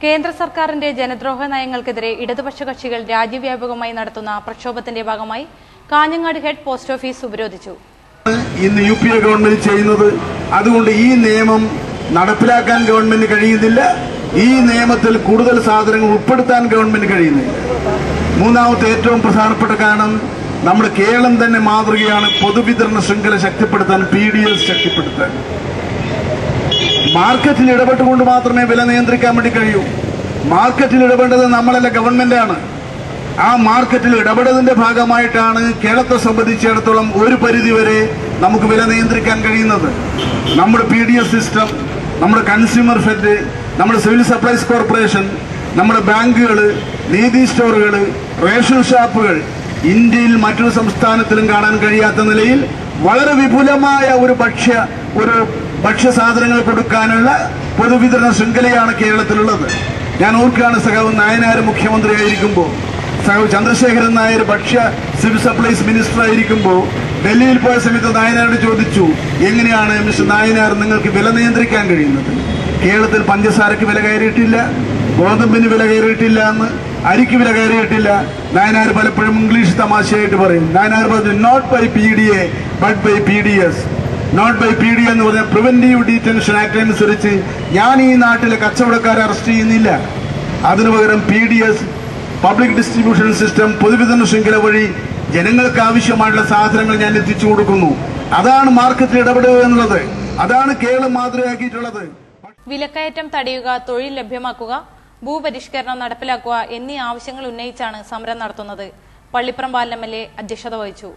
കേന്ദ്ര സർക്കാരിന്റെ ജനദ്രോഹ നയങ്ങൾക്കെതിരെ ഇടതുപക്ഷ കക്ഷികൾ രാജ്യവ്യാപകമായി നടത്തുന്ന പ്രക്ഷോഭത്തിന്റെ ഭാഗമായി കാഞ്ഞങ്ങാട് ഹെഡ് പോസ്റ്റ് ഓഫീസ് ഉപരോധിച്ചു. ഇന്ന് യുപിഎ ഗവൺമെന്റ് ചെയ്യുന്നത് അതുകൊണ്ട് ഈ നിയമം നടപ്പിലാക്കാൻ ഗവൺമെന്റ് കഴിയുന്നില്ല. ഈ നിയമത്തിൽ കൂടുതൽ സാധനങ്ങൾ ഉൾപ്പെടുത്താൻ ഗവൺമെന്റ് കഴിയുന്നില്ല. മൂന്നാമത്തെ ഏറ്റവും പ്രധാനപ്പെട്ട കാരണം നമ്മുടെ കേരളം തന്നെ മാതൃകയാണ്. പൊതുവിതരണ ശൃംഖല ശക്തിപ്പെടുത്താൻ, PDS ശക്തിപ്പെടുത്താൻ, മാർക്കറ്റിൽ ഇടപെട്ടുകൊണ്ട് മാത്രമേ വില നിയന്ത്രിക്കാൻ വേണ്ടി കഴിയൂ. മാർക്കറ്റിൽ ഇടപെടേണ്ടത് നമ്മളല്ല, ഗവൺമെന്റാണ്. ആ മാർക്കറ്റിൽ ഇടപെടലിന്റെ ഭാഗമായിട്ടാണ് കേരളത്തെ സംബന്ധിച്ചിടത്തോളം ഒരു പരിധിവരെ നമുക്ക് വില നിയന്ത്രിക്കാൻ കഴിയുന്നത്. നമ്മുടെ PDS സിസ്റ്റം, നമ്മുടെ കൺസ്യൂമർ ഫെഡ്, നമ്മുടെ സിവിൽ സപ്ലൈസ് കോർപ്പറേഷൻ, നമ്മുടെ ബാങ്കുകൾ, നീതി സ്റ്റോറുകൾ, റേഷൻ ഷാപ്പുകൾ ഇന്ത്യയിൽ മറ്റൊരു സംസ്ഥാനത്തിലും കാണാൻ കഴിയാത്ത നിലയിൽ വളരെ വിപുലമായ ഒരു ഭക്ഷ്യ സാധനങ്ങൾ കൊടുക്കാനുള്ള പൊതുവിതരണ ശൃംഖലയാണ് കേരളത്തിലുള്ളത്. ഞാൻ ഓർക്കുകയാണ്, സഖാവ് നായനാർ മുഖ്യമന്ത്രിയായിരിക്കുമ്പോൾ, സഖാവ് ചന്ദ്രശേഖരൻ നായർ ഭക്ഷ്യ സിവിൽ സപ്ലൈസ് മിനിസ്റ്റർ ആയിരിക്കുമ്പോൾ ഡൽഹിയിൽ പോയ സമയത്ത് നായനാരോട് ചോദിച്ചു, എങ്ങനെയാണ് മിസ്റ്റർ നായനാർ നിങ്ങൾക്ക് വില നിയന്ത്രിക്കാൻ കഴിയുന്നത്? കേരളത്തിൽ പഞ്ചസാരക്ക് വില കയറിയിട്ടില്ല, ഗോതമ്പിന് വില കയറിയിട്ടില്ല, അരിക്ക് വില കയറിയിട്ടില്ല. നായനാർ പലപ്പോഴും ഇംഗ്ലീഷ് തമാശയായിട്ട് പറയും. നായനാർ പറഞ്ഞു, not by PDA but by PDS. Not by PDA എന്ന് പറഞ്ഞാൽ പ്രിവെന്റീവ് ഡീറ്റൻഷൻ ആക്ട് അനുസരിച്ച് ഞാൻ ഈ നാട്ടിലെ കച്ചവടക്കാരെ അറസ്റ്റ് ചെയ്യുന്നില്ല. അതിനു പകരം PDS, പബ്ലിക് ഡിസ്ട്രിബ്യൂഷൻ സിസ്റ്റം, പൊതുവിതരണ ശൃംഖല വഴി ജനങ്ങൾക്ക് ആവശ്യമായിട്ടുള്ള സാധനങ്ങൾ ഞാൻ എത്തിച്ചു കൊടുക്കുന്നു. അതാണ് മാർക്കറ്റിൽ ഇടപെടുക എന്നുള്ളത്. അതാണ് കേരളം മാതൃകയാക്കിയിട്ടുള്ളത്. വിലക്കയറ്റം തടയുക, തൊഴിൽ ലഭ്യമാക്കുക, ഭൂപരിഷ്കരണം നടപ്പിലാക്കുക എന്നീ ആവശ്യങ്ങൾ ഉന്നയിച്ചാണ് സമരം നടത്തുന്നത്. പള്ളിപ്പറമ്പ് MLA അധ്യക്ഷത വഹിച്ചു.